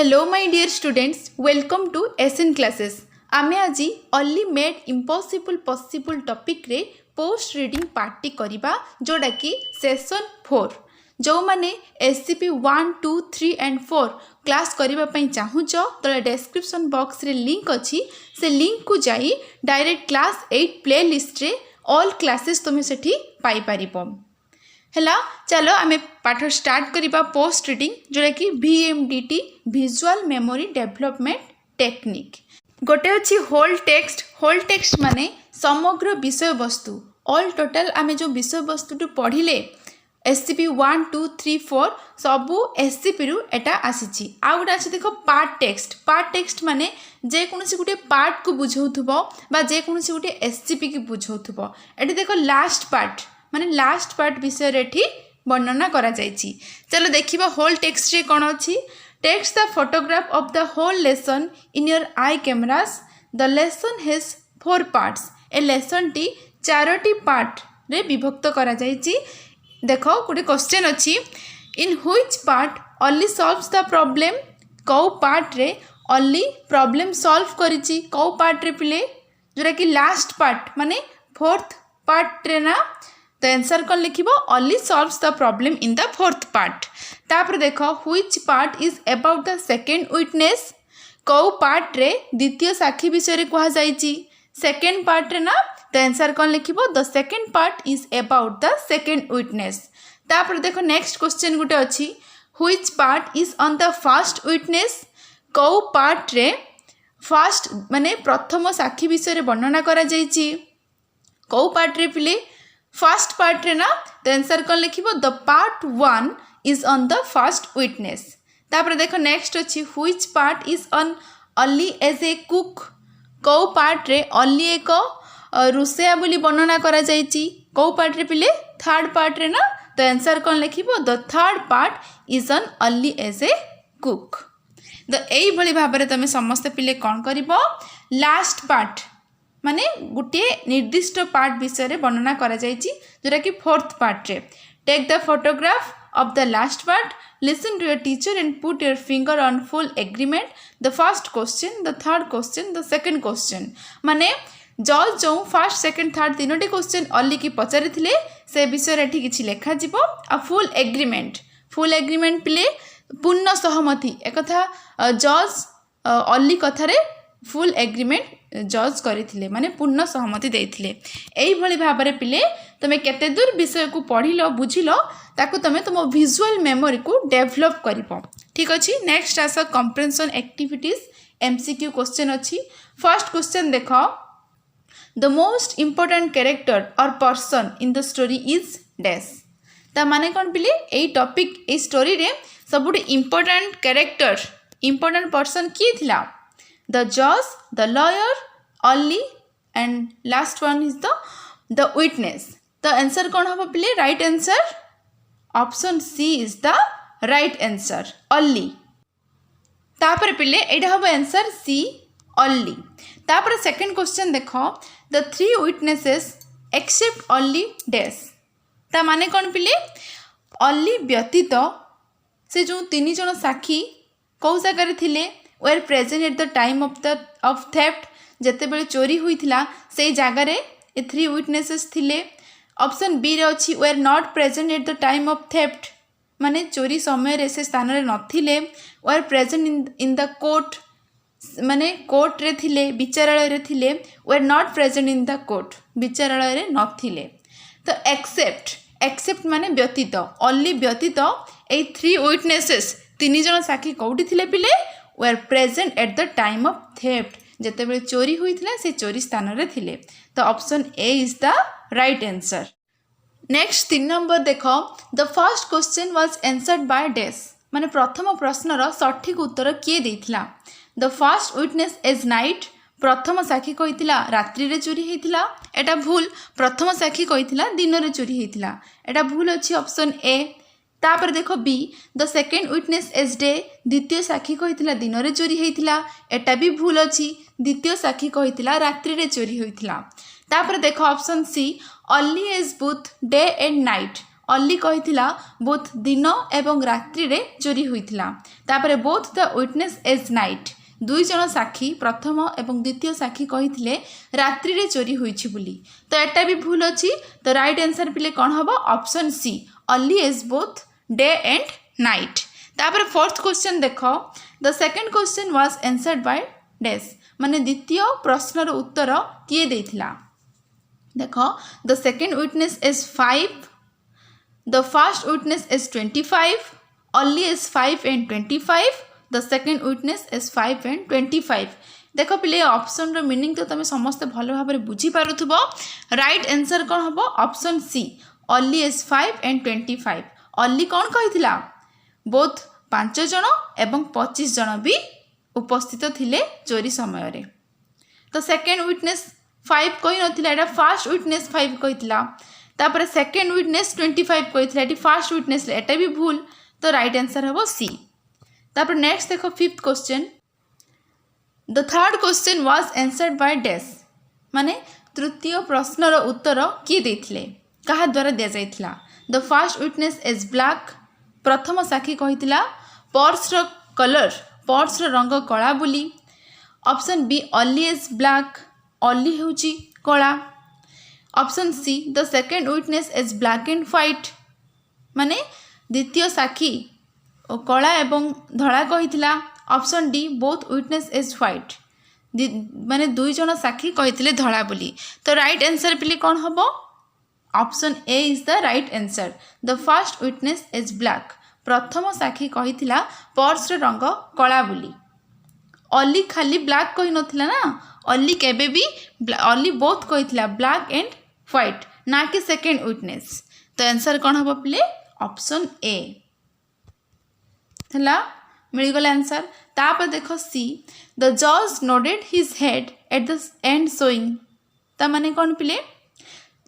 Hello my dear students, welcome to SN classes. आमे आज only made impossible possible topic रे post reading party करिबा जोड़ा कि सेशन 4 जो माने SCP 1 2 3 and 4 क्लास करिबा पई चाहूच तो डिस्क्रिप्शन बॉक्स रे लिंक अछि से लिंक को जाई डायरेक्ट क्लास 8 प्लेलिस्ट रे ऑल क्लासेस तुमे सेठी पाई परिबो। हैला चलो आमे पाठ स्टार्ट करिबा पोस्ट रीडिंग जोड़ा कि VMDT visual memory development technique. गोटे अछि होल टेक्स्ट माने समग्र विषय वस्तु ऑल टोटल आमे जो विषय वस्तु टू पढ़िले SCP 1 2 3 4 सबू SCP रु एटा आसीची। आ गोटे अछि देखो पार्ट टेक्स्ट माने जे कोनसी गोटे पार्ट को बुझौथबो बा जे कोनसी गोटे SCP की बुझौथबो। एठी देखो लास्ट पार्ट माने लास्ट पार्ट विषय रेठी वर्णना करा जायछि। चलो देखिबा होल टेक्स्ट रे कोन अछि। Text the photograph of the whole lesson in your eye cameras. The lesson has 4 parts. ए लेसन टी 4टी पार्ट रे विभक्त करा जायछि। देखो गोटे क्वेश्चन अछि in which part only solves the problem. को पार्ट रे ओनली प्रॉब्लम सॉल्व करिछि को पार्ट रे पिले जोरा कि लास्ट पार्ट माने फोर्थ पार्ट रे ना तो आंसर कौन लिखिबो only solves the problem in the fourth part. तापर देखो which part is about the second witness. को पार्ट रे द्वितीय साक्षी विषय रे कहा जायछि सेकंड पार्ट रे ना तो आंसर कौन लिखिबो the second part is about the second witness. तापर देखो नेक्स्ट क्वेश्चन गुटे अछि which part is on the first witness. को पार्ट रे फर्स्ट माने प्रथम साक्षी विषय रे वर्णना करा जायछि को पार्ट रे पिले फर्स्ट पार्ट रे ना तो आंसर कौन लिखिबो the part 1 is on the first witness. तापर देखो नेक्स्ट अछि which part is on only as a cook. को पार्ट रे ओनली एक रुसेया बोली वर्णना करा जायछि को पार्ट रे पिले थर्ड पार्ट रे ना तो आंसर कौन लिखिबो the third part is on only as a cook. तो एई भली भाबरे तमे समस्त पिले कोन करिवो लास्ट पार्ट माने गोटे निर्दिष्ट पार्ट विषय रे वर्णना करा जायछि जोरा कि फोर्थ पार्ट रे। Take the photograph of the last part. Listen to your teacher and put your finger on full agreement. The first question the third question the second question माने जज जो फर्स्ट सेकंड थर्ड तीनोटी question अल्ली की पचारि थिले से विषय रे ठीक किछि लेखा जिवो। आ फुल एग्रीमेंट पिले पूर्ण सहमति एकथा जज अल्ली कथारे फुल एग्रीमेंट जज करथिले माने पूर्ण सहमति देथिले। एई भली भाबरे पिले तमे केते दूर विषय को पढिलो बुझिलो ताकू तमे तुम विजुअल मेमोरी को डेवलप करिवो। ठीक अछि नेक्स्ट आस कंप्रेhension एक्टिविटीज MCQ क्वेश्चन अछि। फर्स्ट क्वेश्चन देखो द मोस्ट इंपोर्टेंट कैरेक्टर और person in the story is dash. ता माने कोन पिले एई टॉपिक ए स्टोरी रे सबुट इंपोर्टेंट कैरेक्टर इंपोर्टेंट पर्सन की थिला the judge, the lawyer, only and last one is the witness. The answer कौन होगा पिले right answer option C is the right answer only. तापर पिले एटा होगा answer C only. तापर second question देखो the three witnesses except only dash। ता माने कौन पिले only व्यतीत से जो तीन जन साक्षी कौ जगह थिले were present at the time of theft जते बेले चोरी हुई थिला से जगह रे ए 3 witnesses थिले। ऑप्शन बी रे अछि were not present at the time of theft माने चोरी समय रे से स्थान रे नथिले। were present in the court माने कोर्ट रे थिले विचारालय रे थिले were not present in the court विचारालय रे नथिले। तो एक्सेप्ट माने व्यतीत only व्यतीत ए 3 witnesses तीन जन साक्षी कोठी थिले पिले were present at the time of theft जते बेले चोरी हुई थिला से चोरी स्थान रे थिले। तो option A is the right answer. Next 3 number देखो the first question was answered by dash माने प्रथम प्रश्न रो सठिक उत्तर किए देथिला। The first witness is night प्रथम साक्षी कहिथिला रात्रि रे चोरी हेतिला एटा भूल प्रथम साक्षी कहिथिला दिन रे चोरी हेतिला एटा भूल अछि ऑप्शन ए। तापर देखो B the second witness as day द्वितीय साक्षी कहिथिला दिन रे चोरी हेतिला एटा भी भूल अछि द्वितीय साक्षी कहिथिला रात्रि रे चोरी होइथिला। तापर देखो option C only as both day and night Ali कहिथिला बोथ दिन एवं रात्रि रे चोरी हुईथिला। तापरे both the witness as night, दुई जन साक्षी प्रथम एवं द्वितीय साक्षी कहिथिले रात्रि रे चोरी हुईछि बोली। तो एटा भी भूल अछि। तो राइट आंसर पिले कोन हबो option C Ali as both day and night. तापर फोर्थ क्वेश्चन देखो, the second question was answered by dash, माने द्वितीय प्रश्नर उत्तर किए देथिला। देखो the second witness is 5, the first witness is 25, Ali is 5 and 25, the second witness is 5 and 25। देख पिले ऑप्शन रो मीनिंग तो तुम समस्त भल भाव बुझी पारुथबो। राइट आंसर कौन हम ऑप्शन सी अल्ली इज 5 and 25। अल्ली कौन कहिथिला बोथ 5 जन एवं 25 जन भी उपस्थित थिले चोरी समय रे। तो सेकंड विटनेस 5 कहि नथिला, एटा फर्स्ट विटनेस 5 कहिथिला। तापर सेकंड विटनेस 25 कहिथिला, एटी फर्स्ट विटनेस, एटा भी भूल। तो राइट आंसर हबो सी। तापर नेक्स्ट देखो fifth question, the third question was answered by dash, माने तृतीय प्रश्नर उत्तर किए देथिले, कहा द्वारा दिया जाइथिला। The first witness is black, प्रथम साक्षी कहिथिला पर्स रो कलर, पर्स रो रंग कला बोली। Option B Ali is black, Ali होची कला। Option C the second witness is black and white, माने द्वितीय साक्षी कला एवं धड़ा कहिथिला। Option D both witness is white, माने दुई जन साक्षी कहिथिले धड़ा बोली। तो राइट आंसर पिले कौन हबो option A is the right answer. The first witness is black, प्रथम साक्षी कहिथिला पर्स रो रंग कला बोली। अल्ली खाली ब्लैक कहि नथिला ना, अल्ली केबे भी अल्ली बोथ कहिथिला ब्लैक एंड व्हाइट, ना कि सेकंड विटनेस। तो आंसर कौन हबो पिले ऑप्शन ए हला, मिलगला आंसर। तापर देखो सी द जज nodded his head at the end showing, ता माने कौन पिले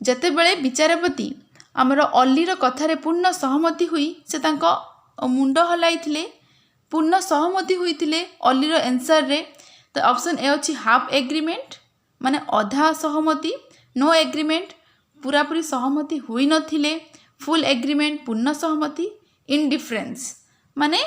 जते बेले विचारपति आमर अल्लीर कथारे पूर्ण सहमति हुई से तांको मुंड हलाइथिले, पूर्ण सहमति हुईथिले अल्लीर आंसर रे। तो ऑप्शन ए अछि हाफ एग्रीमेंट, माने अधा सहमति, नो एग्रीमेंट पूरा पूरी सहमति हुई नथिले, फुल एग्रीमेंट पूर्ण सहमति, इनडिफरेंस माने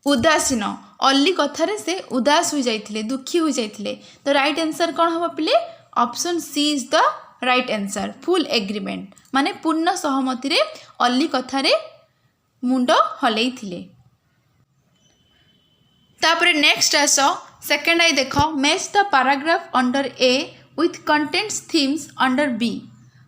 उदासीन, अल्ली कथारे से उदास हो जाइथिले, दुखी हो जाइथिले। तो राइट आंसर कौन हम पिले option C is the right answer, full agreement माने पूर्ण सहमति रे अल्ली कथारे मुंड हलैथिले। तापरे नेक्स्ट आस सेकंड आई देखो, match the paragraph under A with contents themes under B,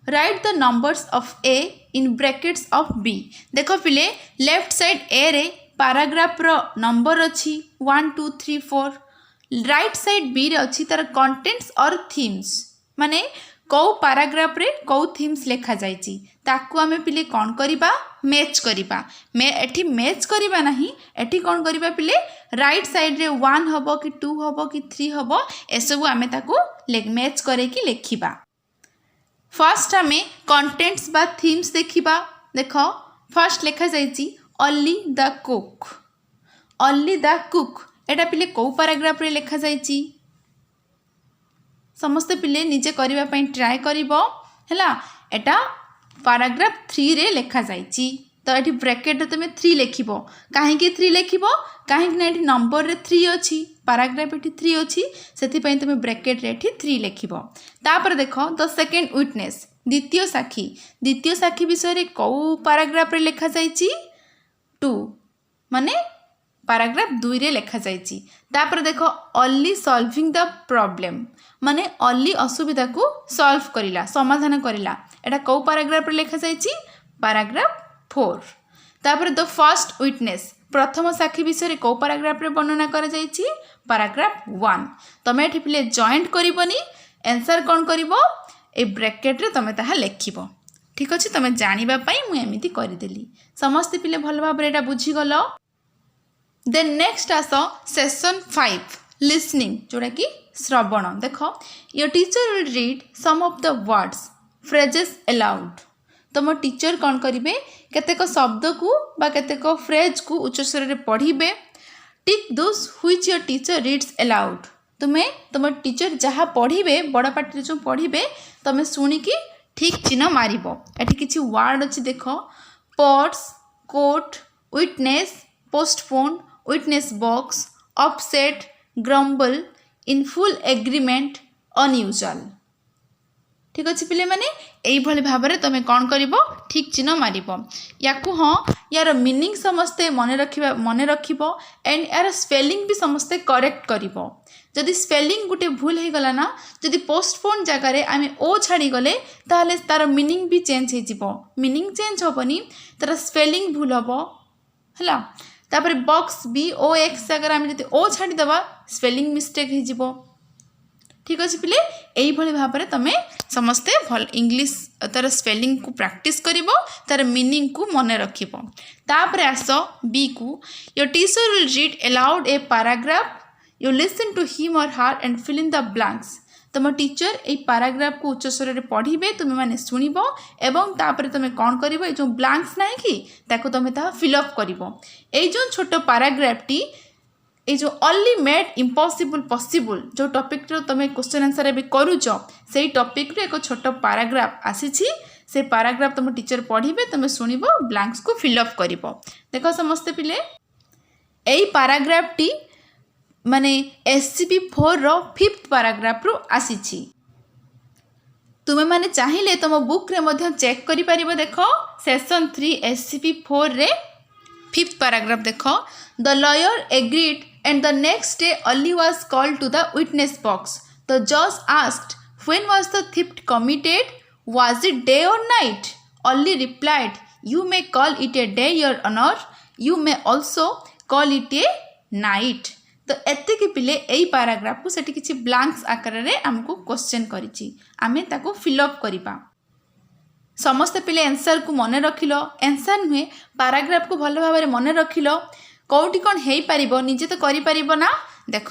write the numbers of A in brackets of B. देखो पिले लेफ्ट साइड ए रे पैराग्राफ रो नंबर अच्छी 1 2 3 4, राइट साइड बी रे अच्छी तार कंटेंट्स और थीम्स, माने कौ पैराग्राफ रे कौ थीम्स लिखा जाइछि, ताकू आमे पिले कौन करिबा मैच करिबा। एठी मैच करिबा नहीं, एठी कौन करिबा पिले राइट साइड रे 1 हबो कि 2 हबो कि 3 हबो, एसबु आमे ताकू मैच करे कि लिखिबा। फर्स्ट आमे कंटेंट्स बा थीम्स देखिबा। देखो फर्स्ट लिखा जाइछि अल्ली द कुक, अल्ली द कुक, एटा पिले कौ पैराग्राफ रे लिखा जाइछि, समस्ते पिले निजे करिबा पई ट्राई करिवो हैला। एटा पैराग्राफ 3 रे लिखा जाइछि, तो एठी ब्रैकेट रे तुमे 3 लिखिबो। काहे कि 3 लिखिबो, काहे कि एठी नंबर रे 3 अछि, पैराग्राफ एठी 3 अछि, सेति पई तुमे ब्रैकेट रे एठी 3 लिखिबो। तापर देखो द सेकंड विटनेस, द्वितीय साक्षी, द्वितीय साक्षी विषय रे कौ पैराग्राफ रे लिखा जाइछि 2, माने पैराग्राफ 2 रे लिखा जाइछि। तापर देखो अल्ली सॉल्विंग द प्रॉब्लम, माने अल्ली असुविधा को सॉल्व करिला, समाधान करिला, एटा कौ पैराग्राफ रे लिखा जाइछि पैराग्राफ 4। तापर द फर्स्ट विटनेस, प्रथम साक्षी विषय रे कौ पैराग्राफ रे वर्णना करा जाइछि पैराग्राफ 1। तमे एठी पिले joint करिवनी, answer cone करिवो A bracket रे तमे ताहा लिखिबो। ठीक अछि, तमे जानिबा पई मु एमिति करि देली, समस्त पिले भल भाबरे एटा बुझी गलो। देन नेक्स्ट आसो सेशन 5 लिसनिंग, जोड़ा कि श्रवण। देखो your teacher will read some of the words phrases aloud, तुम टीचर कौन करिवे केतेक शब्द को बा केतेक फ्रेज को उच्च स्वर रे पढ़िबे। Tick those which your teacher reads aloud, तुम टीचर जहाँ पढ़िबे बड़ पाटी जो पढ़िबे तुम शुणिकी ठीक चिन्ह मारिबो। एठी किछि वर्ड अछि देख pots, court, witness, postpone, witness box, upset, grumble, in full agreement, unusual. ठीक अच्छे पिले माने यही भाव में तुम कौन कर ठीक चिन्ह मार या हाँ यार मीनिंग समस्ते मन रख एंड यार स्पेलिंग भी समस्ते करेक्ट कर जदि स्पेलिंग गोटे भूल हो गला ना जदि पोस्टपोन जगार आम ओ छाड़ी गले ताहले तार मीनिंग भी चेंज हो मीनिंग चेंज हेनी तार स्पेलिंग भूल हम है तापर बॉक्स बी ओ एक्स जगह आम जब ओ छाड़ीदे स्पेलिंग मिस्टेक हो ठीक अच्छे पिले यही भाव में तुम समस्ते भल इंग्लिश तार स्पेलिंग को प्रैक्टिस करिवो तार मीनिंग को मन रखिवो। तापर आस बी को your teacher will read aloud a paragraph you listen to him or her and fill in the blanks. तुम टीचर ये पैराग्राफ को उच्च स्वर में पढ़े तुम मैंने शुणव एवं तापर तुम कौन कर जो ब्लैंक्स ना कि तुम फिलअप कर जो छोट पैराग्राफटी ये जो ओनली मेड इम्पॉसिबल पॉसिबल जो टॉपिक तुम क्वेश्चन आंसर भी करुच से टॉपिक एक छोट पैराग्राफ आसी से पैराग्राफ तुम टीचर पढ़े तुम शुणव ब्लैंक्स को फिलअप कर देख समस्ते पिले यही पैराग्राफटी माने SCP-4 रो 5th पैराग्राफ रू आसी तुम मैंने चाहिए तुम बुक रे मध्य चेक करि परिबो। देख सेशन 3 SCP-4 रे 5th पैराग्राफ देख the lawyer agreed and the next day Ollie was called to the witness box. The judge asked, when was the theft committed? Was it day or night? Ollie replied, you may call it a day, your honor. You may also call it a night. तो एतिक पिले यही paragraph को सेठी किछि blanks आकार रे हमको question करिछि आमे ताको फिलअप करिबा। समस्त पिले आंसर को मन रखिलो आंसर नुहे पैराग्राफ को भल भाव मन रखिलो कौटी कौन हो पार निजे तो कर ना। देख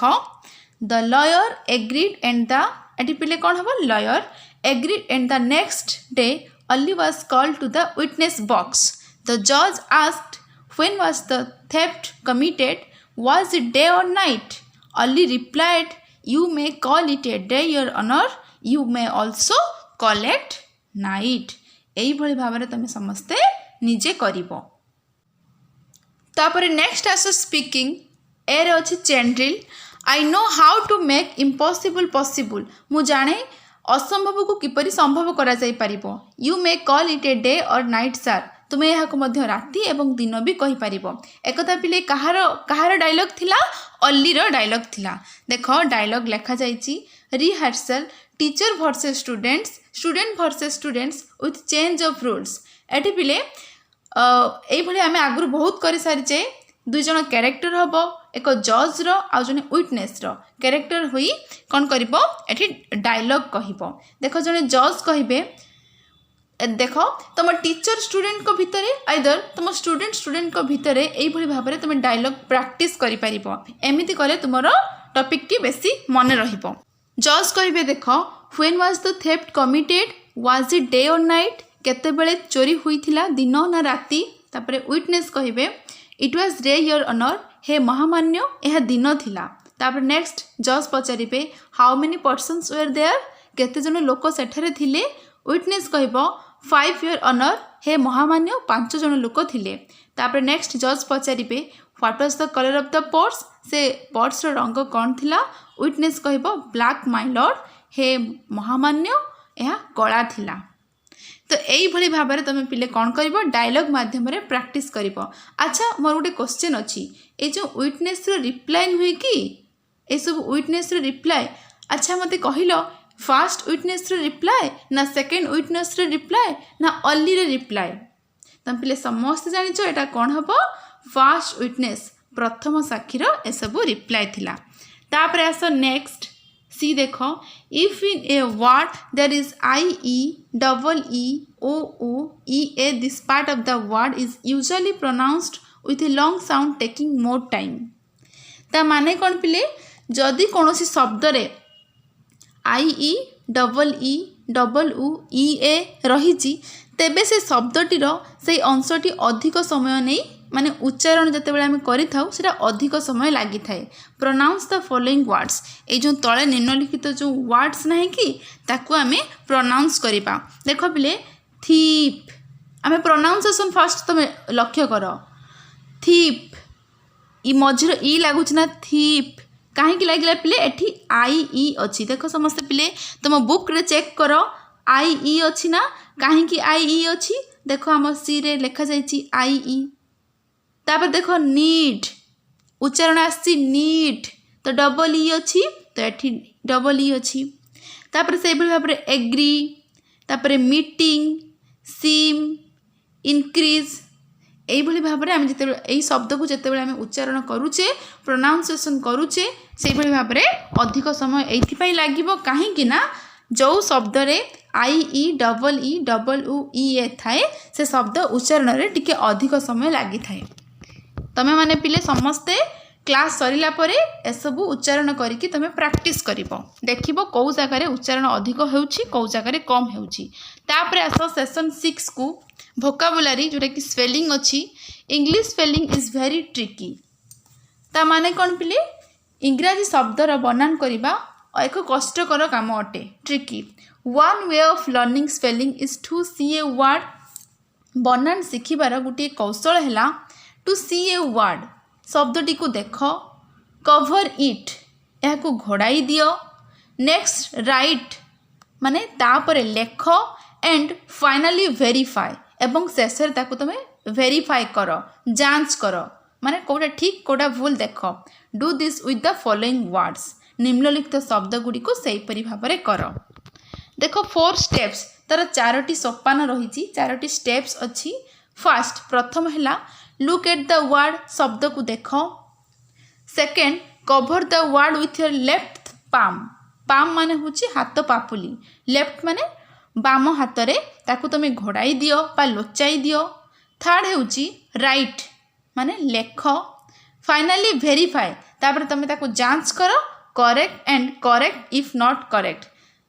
the lawyer agreed and the eighty पिले कौन हम lawyer agreed and the next day Ollie was called to the witness box. The judge asked, when was the theft committed? Was it day or night? Ollie replied, you may call it a day, your honor. You may also call it night. यही भली भाव में तुम समस्ते निजे करिवो। तापर next आस speaking एर अच्छी chain drill I know how to make impossible possible मु जाने असंभव को किपरि संभव करा जाई परिबो। You may call it a day और नाइट सर तुम्हें यहाँ राति एवं दिन भी कहि परिबो। एकता पिले कहार डायलॉग थिला अल्लीर डायलॉग थिला। देख डायलॉग लिखा जाइछि rehearsal teacher versus students student versus students with change of rules. एठी पिले ये आम आगु बहुत कर सारीचे दुई जन कैरेक्टर हम एक जज रो आ जने विटनेस रो कैरेक्टर हुई कौन करिवो एठी डायलॉग कहिवो। देख जने जज कहिबे देख तुम टीचर स्टूडेंट को भितर आइदर तुम स्टूडेंट को भितर यही भाव में तुम डायलॉग प्रैक्टिस करि परिबो। एमिति कले तुमरो टॉपिक टी बेसी मन रहिबो। जज कहिबे देख when was the theft committed was it day और नाइट केते बेले चोरी हुई थिला दिन ना राति। तापरे विटनेस कहिबे it was day your honour हे महामान्य यह दिन थिला। तापर नेक्स्ट जज पचारिबे how many persons were there केते जन लोक सेठरे थिले। विटनेस कहिबो 5 योर ऑनर हे महामान्य 5 जन लोक थिले। तापर नेक्स्ट जज पचारिबे what was the colour of the purse से पर्स रो रंग कौन थिला। विटनेस कहिबो ब्लैक माय लॉर्ड हे महामान्य यह कला थिला। तो यही भली भाव में तुम पिले कौन कर डायलॉग माध्यम प्रैक्टिस कर। अच्छा मोर गोटे क्वेश्चन अच्छी ये जो विटनेस रिप्लाई हुए कि ये सब विटनेस रिप्लाई। अच्छा मत कहल फास्ट विटनेस रिप्लाई ना सेकेंड विटनेस रिप्लाई ना अल्ली रिप्लाई। तुम पिले समस्त जानिच एटा कौन हम फास्ट विटनेस प्रथम साक्षीर ए सब रिप्लाई थिला। तापर आस नेक्स्ट सी देख if in a word there is IE this part of the word is usually pronounced with a long sound taking more time. ता माने कौन पिले जदि कौन शब्द रे IE रही तेबे से शब्दटीर से अंशटी अधिक समय नहीं माने उच्चारण जितेबाला आम करें अधिक समय लगी थाए। प्रोनाउंस द फॉलोइंग वर्ड्स ये जो तले निम्नलिखित जो वर्ड्स ना कि ताकू आम प्रोनाउंस करवा। देख पिले थीप आम प्रोनाउंसिएशन फास्ट तुम लक्ष्य कर थीप ई मझिर ई लगुच ना थीप कहीं लगे पिले एठी आई ई अच्छी देख समस्ते पिले तुम बुक रे चेक कर आई ई अच्छी ना कहीं आई ई अच्छी देख आम सी रे लिखा जाइए आई ई तापर देख नीड उच्चारण आसी नीड तो डबल ई अच्छी तो एठी डबल ई अच्छी तापर से भाव में एग्री तापर मीटिंग सीम इनक्रीज यही भाव में आम जिते यही शब्द को जिते आम उच्चारण करुचे प्रोनाउंसिएशन करुचे से भाव में अधिक समय ये लगे कहीं जो शब्द रे आई ई डबल उ ई ए थाए से शब्द उच्चारण रे टिके अधिक समय लगी थाए। तमें माने पिले समस्ते क्लास सरिला परे एसबू उच्चारण करके तुम प्रैक्टिस करिवो देखिबो कौ जगह उच्चारण अधिक होउछि कौ जगह कम होउछि। तापर आस सेशन 6 को वोकाबुलरी जोटा कि स्पेलिंग अच्छी English spelling is very tricky ता माने कौन पिले इंग्राजी शब्दर बनान करवा एक कष्टकर काम अटे tricky. One way of learning spelling is to see a word बनान शिखिबार गोटे कौशल है टू सी ए वर्ड शब्दटी को देख कवर इट या घोड़ाई दियो नेक्स्ट राइट माने तापर लेख एंड फाइनाली वेरीफाई एवं शेष तुम वेरीफाई कर जांच कर माने कोटा ठीक कोटा भूल देख do this with the following words निम्नलिखित शब्द गुड़ी को सहीपरी भाव में कर। देख 4 स्टेप्स तार 4टी सोपान रही 4टी स्टेप्स अच्छी। फर्स्ट प्रथम है लुक एट द वर्ड शब्द को देख। Second cover the word with your left palm palm माने हूँ हाथ पापुली लेफ्ट माने बाम हाथ रे ताकू तुम घोड़ाई दियो बा लोचाई दियो। थर्ड हूँ राइट माने लेख। फाइनाली वेरीफाई तापर तुम ताकू जांच कर correct and correct if not correct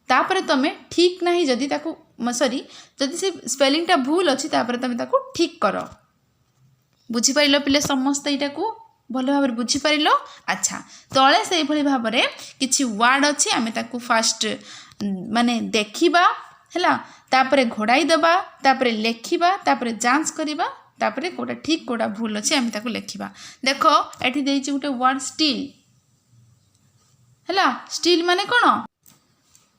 तापर तुम ठीक नहीं जदि ताकू सॉरी जदि से स्पेलिंगटा भूल अच्छी तापर तुम ताकू ठीक कर। बुझीपार पिले समस्त यहाँ को भल भाव बुझीपार। अच्छा तले से भाव में किसी वर्ड अच्छी आम ताकू फास्ट माने देखा है तापर घोड़ाई दबा तापर लेखिबा तापर जांच करिबा तापर कोटा ठीक कोटा भूल अच्छे आम ताकू लेखिबा। देख एठी देइछि गुटे वर्ड स्टील है स्टील माने कौन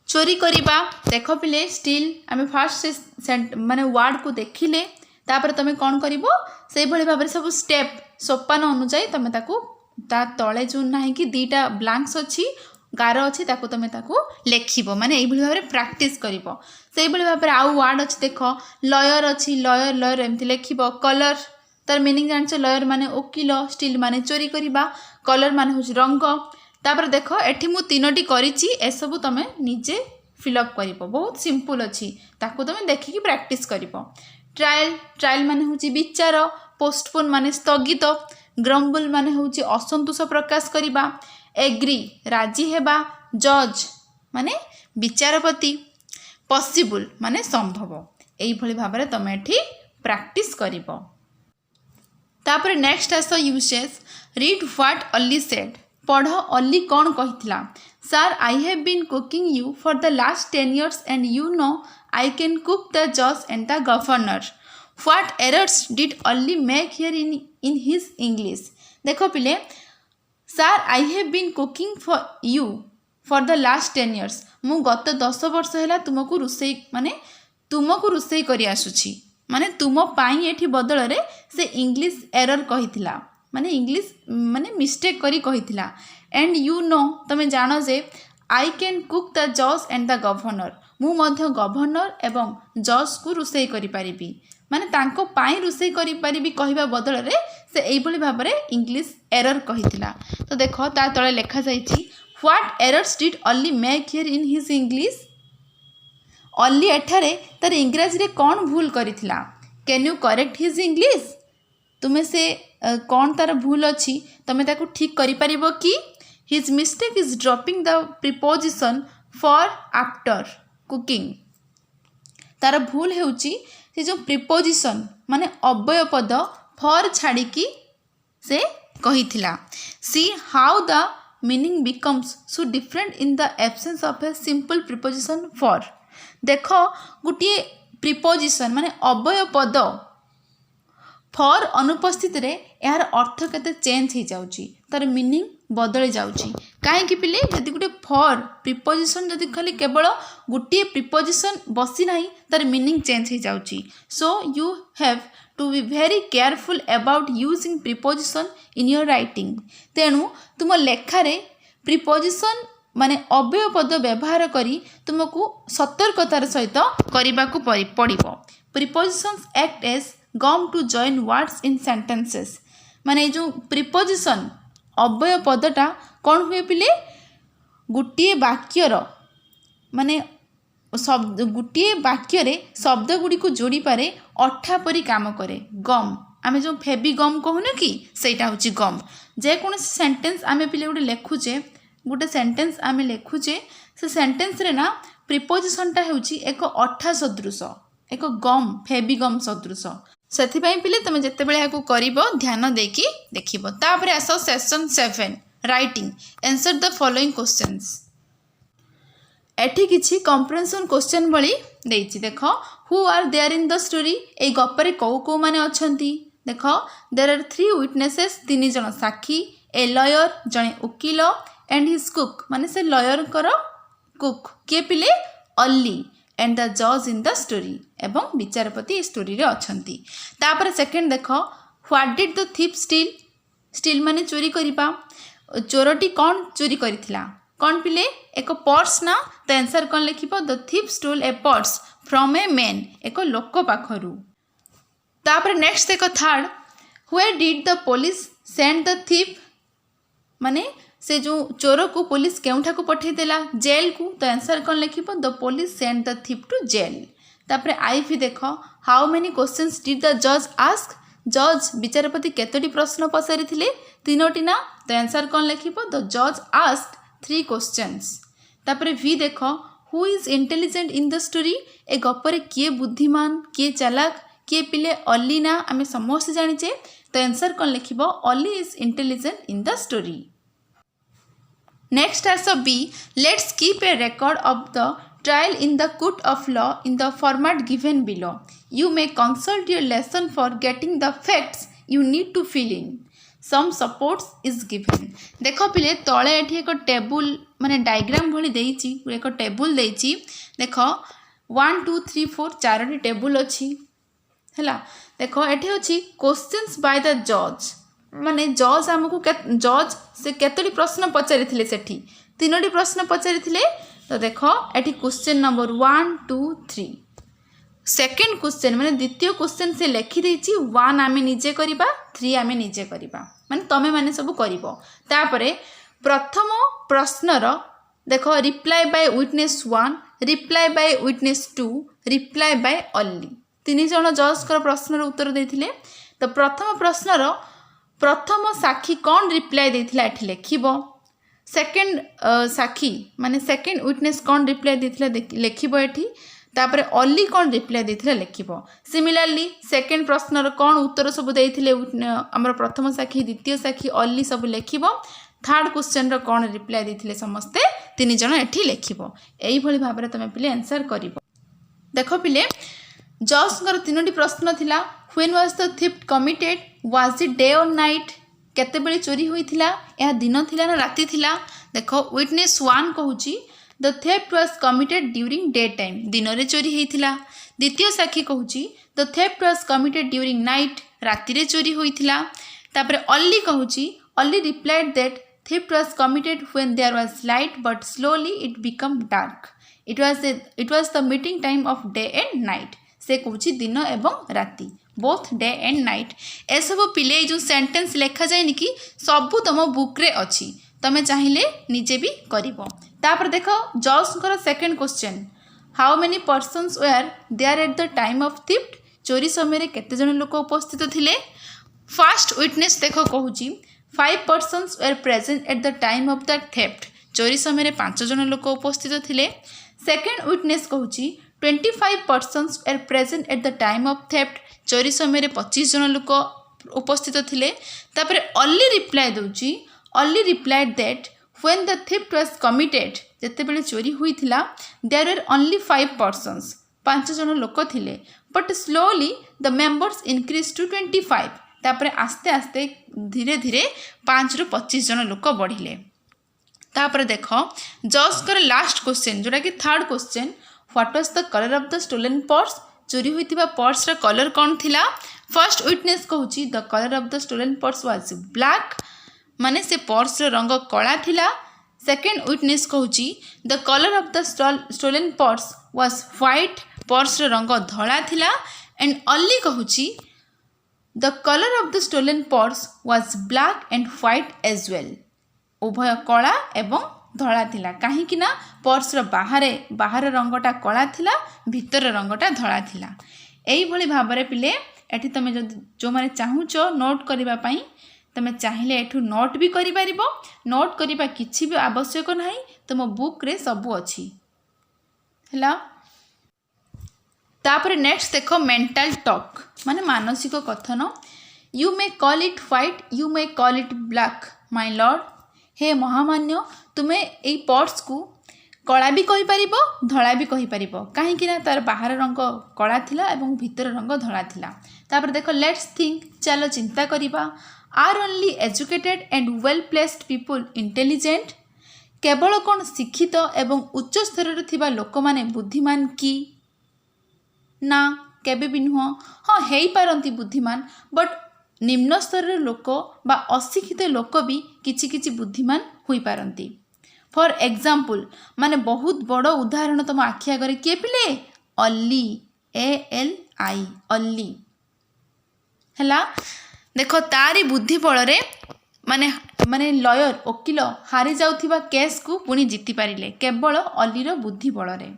चोरी करिबा। देख पिले स्टील आम फास्ट माने वर्ड को देखिले तापर तुम कौन करिवो से भली भाव में सब स्टेप सोपान अनुसार तुम ताकू ता तले जो ना कि 2टा ब्लांक्स अच्छी गार अच्छी ताकू तुम ताकू लेखिबो माने एई भली भाव में प्रैक्टिस करिवो। से भली भाव में आउ वर्ड अच्छी देख लयर अच्छी लयर लयर एमती लेखिबो। कलर तार मीनिंग जानछ लयर माने ओकिल स्टील माने चोरी करिबा कलर माने होछ रंग। तापर देख एठी मु 3टी करिछि एसबू तुम निजे फिलअप करिवो बहुत सिंपल अच्छी ताकू तुम देखिकी प्रैक्टिस करिवो। ट्रायल ट्रायल माने होची विचार पोस्टपोन माने स्थगित ग्रम्बल माने होची असंतोष प्रकाश करिबा एग्री राजी हेबा जज माने विचारपति पॉसिबल माने संभव एई भली भाव में तुम एठी प्रैक्टिस करिवो। तापर नेक्स्ट आस usage read what Ali said पढ़ अल्ली कौन कहिथिला। Sir I have been cooking you for the last 10 years and you know I can cook the judge and the governor. What errors did Ollie make here in his English? देखो पिले sir I have been cooking for you for the last 10 years मु गत 10 वर्ष है तुमको रोसई माने तुमको रोसई करी आसुची माने तुम पाई एठी बदल रे से इंग्लिश एरर कहिथिला माने इंग्लिश माने मिस्टेक करी कहिथिला। एंड यू नो तमे जानो जे आई कैन कुक द जज एंड द गवर्नर मु मध्य गवर्नर एवं जज को रोसई करि पारिबी माने तांको पाई रोसई करि पारिबी कहिबा बदल रे से एई भली भाव रे इंग्लिश एरर कहिथिला। तो देखो ता तळे लेखा जाईची what errors did Ollie make here in his English. Ollie एठारे तार इंग्रजी रे कौन भूल करिथिला can you correct his English तुमे से कौन तार भूल अच्छी तमे ताकू ठीक करि पारिबो कि। His mistake is dropping the preposition for after cooking तार भूल हेउची से जो प्रिपोजिशन माने अव्यय पद फॉर छाड़िकी से कहिथिला see how the meaning becomes so different in the absence of a simple preposition for. देख गोटे प्रिपोजिशन माने अव्यय पद फॉर अनुपस्थित रे यार अर्थ केते चेंज हो जाउची तार मीनिंग बदल जाउची काहे पिले जदि गोटे फॉर प्रिपोजिशन जदि खाली केवल गोटे प्रिपोजिशन बसी नाही तार मीनिंग चेंज हो जाउची। So you have to be very careful about using preposition in your writing. तेणु तुम लेखारे प्रिपोजिशन माने अव्यय पद व्यवहार करी तुमको सतर्कतार सहित करने को पड़िबो। Prepositions act as gum to join words in sentences माने जो प्रिपोजिशन अव्यय पदटा कौन हुए पिले गोटे वाक्यर माने शब्द गोटे वाक्य शब्द गुड़ी को जोड़ी पारे अठा परी काम करे। गम आमे जो फेबी गम कहून कि सेटा होची गम। जेकोसी सेंटेंस आमे पिले गोटे लेखुचे गोटे सेंटेंस आमे लेखुचे से सेंटेंस रे ना प्रिपोजिशनटा होची एक अठा सदृश एक गम फेबी गम सदृश। ସେଥିପାଇଁ ପିଲେ तुम जितेबाला यहाँ कर ध्यान देकी देखिबो। तापरे आस session 7 writing answer the following questions. एठी किछि कंप्रेहेंशन क्वेश्चन भली देछि। देखो who are there in the story ए गप्परे को को माने अछंती। देखो देयर आर 3 विटनेसेस 3 जन साक्षी ए लॉयर जने उकिल एंड हिज कुक माने से लॉयर कर कुक के पिले अल्ली एंड द जज इन द स्टोरी एवं विचारपति स्टोरी रे अछंती। तापर सेकंड देखो what did the thief steel steel माने चोरी करिबा चोरटी कौन चोरी करिथिला कौन पिले एक पर्स ना तो आंसर कौन लिखिबो the thief stole a purse from a man एक लोक पाखरु। तापर नेक्स्ट देखो third where did the police send the thief माने से जो चोर को पुलिस केउठा को पठेदेला जेल को तो आंसर कौन लिखिबो the police send the thief to jail. तापर आई भी देखो how many questions did the जज आस्क जज विचारपति केतोटी प्रश्न पचारि थिले 3टी ना तो आंसर कौन लिखिबो द जज आस्क्ड 3 क्वेश्चंस। तापर भी देखो who is intelligent in the story ए गप्परे किए बुद्धिमान किए चालाक किए पिले अल्ली ना आमे समस्त जानिचे तो आंसर कौन लिखिबो अल्ली is intelligent in the story. Next as a B, let's keep a record of the trial in the court of law in the format given below. You may consult your lesson for getting the facts you need to fill in. Some supports is given. देखो पिले तले एठी एक table माने diagram भली देइची एक table देइची। देखो 1 2 3 4 Charoti table अछि हैला। देखो एठी अछि क्वेश्चंस बाय द जज माने जज आमको जज से केतोटी प्रश्न पचारि थिले सेठी 3टी प्रश्न पचारि थिले। तो देखो एठी क्वेश्चन नंबर 1 2 3 सेकंड क्वेश्चन माने द्वितीय क्वेश्चन से लिखि देछि 1 आमे निजे करिबा 3 आमे निजे करिबा माने तमे माने सब करिवो। तापरे प्रथम प्रश्नर देखो reply by witness 1 reply by witness 2 reply by अल्ली 3 जण जज कर प्रश्नर उत्तर देथिले। तो प्रथम प्रश्नर प्रथम साक्षी कौन रिप्लाई देथिला एठी लिखिबो। सेकंड साक्षी माने सेकंड विटनेस कौन रिप्लाई देथिला लिखिबो एठी। तापरे अल्ली कौन रिप्लाई देथिला लिखिबो। सिमिलरली सेकंड प्रश्नर कौन उत्तर सब देथिले हमर प्रथम साक्षी द्वितीय साक्षी अल्ली सब लिखिबो। थर्ड क्वेश्चन रो कौन रिप्लाई देथिले समस्ते 3 जण एठी लिखिबो। एई भली भाबरे तमे पिले आंसर करिवो। देखो पिले जज कर 3टी प्रश्न थिला when was the theft committed was it day और नाइट केते बेले चोरी होइथिला या दिन थिला ना राति थिला। देखो विटनेस 1 कहूची the theft was committed during day time दिन रे चोरी होइथिला। द्वितीय साक्षी कहूची the theft was committed during night राति रे चोरी होइथिला। तापरे अल्ली कहूची Ollie replied that theft was committed when there was light but slowly it became dark it was the meeting time of day and night से कहूची दिन एवं राति बोथ डे एंड नाइट। ए सब पिले जो सेंटेंस लिखा जाए कि सबू तुम बुक रे अच्छी तमे चाहिए निजे भी करिवो। तापर देखो जज कर second question how many persons were there at the time of theft चोरी समय केते जन लोक उपस्थित थिले। फर्स्ट विटनेस देखो कहूची 5 persons were present at the time of the theft चोरी समय 5 जन लोक उपस्थित थिले। सेकंड विटनेस कहूची 25 persons were present at the time of theft. चोरी समय 25 जन लोक उपस्थित थिले. तापर only reply दउची, only replied that when the theft was committed, जते बेले चोरी हुई थिला, there were only 5 persons, 5 जन लोक थिले. But slowly the members increased to 25. तापर आस्ते आस्ते धीरे धीरे 5 रु 25 जन लोक बढ़िले. तापर देख जज कर लास्ट क्वेश्चन जोटा कि third question, what was the colour of the stolen purse. चोरी होइतिबा पर्स रा कलर कौन थिला. फर्स्ट विटनेस कहूची the colour of the stolen purse was black, माने से पर्स रा रंग कला थिला. सेकंड विटनेस कहूची the colour of the stolen purse was white, purse रा रंग धला थिला. एंड ओनली कहूची the colour of the stolen purse was black and white as well. उभय कला एवं धला थिला. कहीं ना पर्स बाहर रंगटा कला थिला, भितर रंगटा धला थिला. एई भली भाबरे पिले एठी तमे जो माने चाहूच नोट करिबा पई तमे चाहिले एठू नोट भी करि परिबो. नोट करिबा किछि भी आवश्यक नाही, तुम बुक रे सब अछि हला. तापर नेक्स्ट देखो मेंटल टॉक माने मानसिक कथन. You may call it white, you may call it black my lord. हे महामान्य, तुमे एई पर्स को कला भी कहि परिबो, धला भी कहि परिबो. काहेकि ना तार बाहर रंग कला थिला एवं भीतर रंग धला थिला. तापर देखो लेट्स थिंक, चलो चिंता करिबा. Are only educated and well placed people intelligent. केवल कोन शिक्षित एवं उच्च स्तर थिबा लोक माने बुद्धिमान की ना, केबे भी नुह. हाँ हेई पारंती बुद्धिमान, बट निम्न स्तर लोक बा अशिक्षित लोक भी किछि किछि बुद्धिमान होई पारंती. फॉर एग्जांपल माने बहुत बड़ उदाहरण तुम आखि आगे किए पिले अल्ली, ALI अल्ली हैला. देखो तारी बुद्धि बल रे माने माने लॉयर वकील हारी जाउथिबा केस को पुणी जीति पारिले केवल अल्लीर बुद्धि बल रे.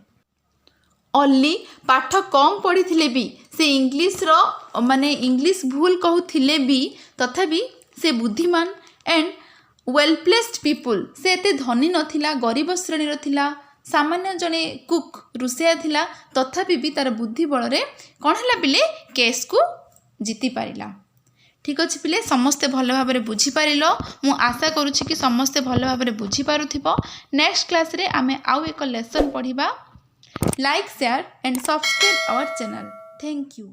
अल्ली पाठ कम पढ़ी थिले भी से इंग्लिश रो माने इंग्लिश भूल कहूथिले भी तथापि से बुद्धिमान एंड वेल प्लेस्ड पीपुल. से एते धनी नथिला, गरीब श्रेणी थिला, सामान्य जने कुक रुसिया थिला, तथापि भी तार बुद्धि बल रे कोन हला पिले केस को जीति पारिला. ठीक अछि पिले, समस्ते भल भाबरे बुझी पारिलो. मु आशा करूछि कि समस्ते भल भाबरे बुझी पारुथिबो. नेक्स्ट क्लास रे आमे आउ एक lesson पढ़िबा. Like, share and subscribe our channel. Thank you.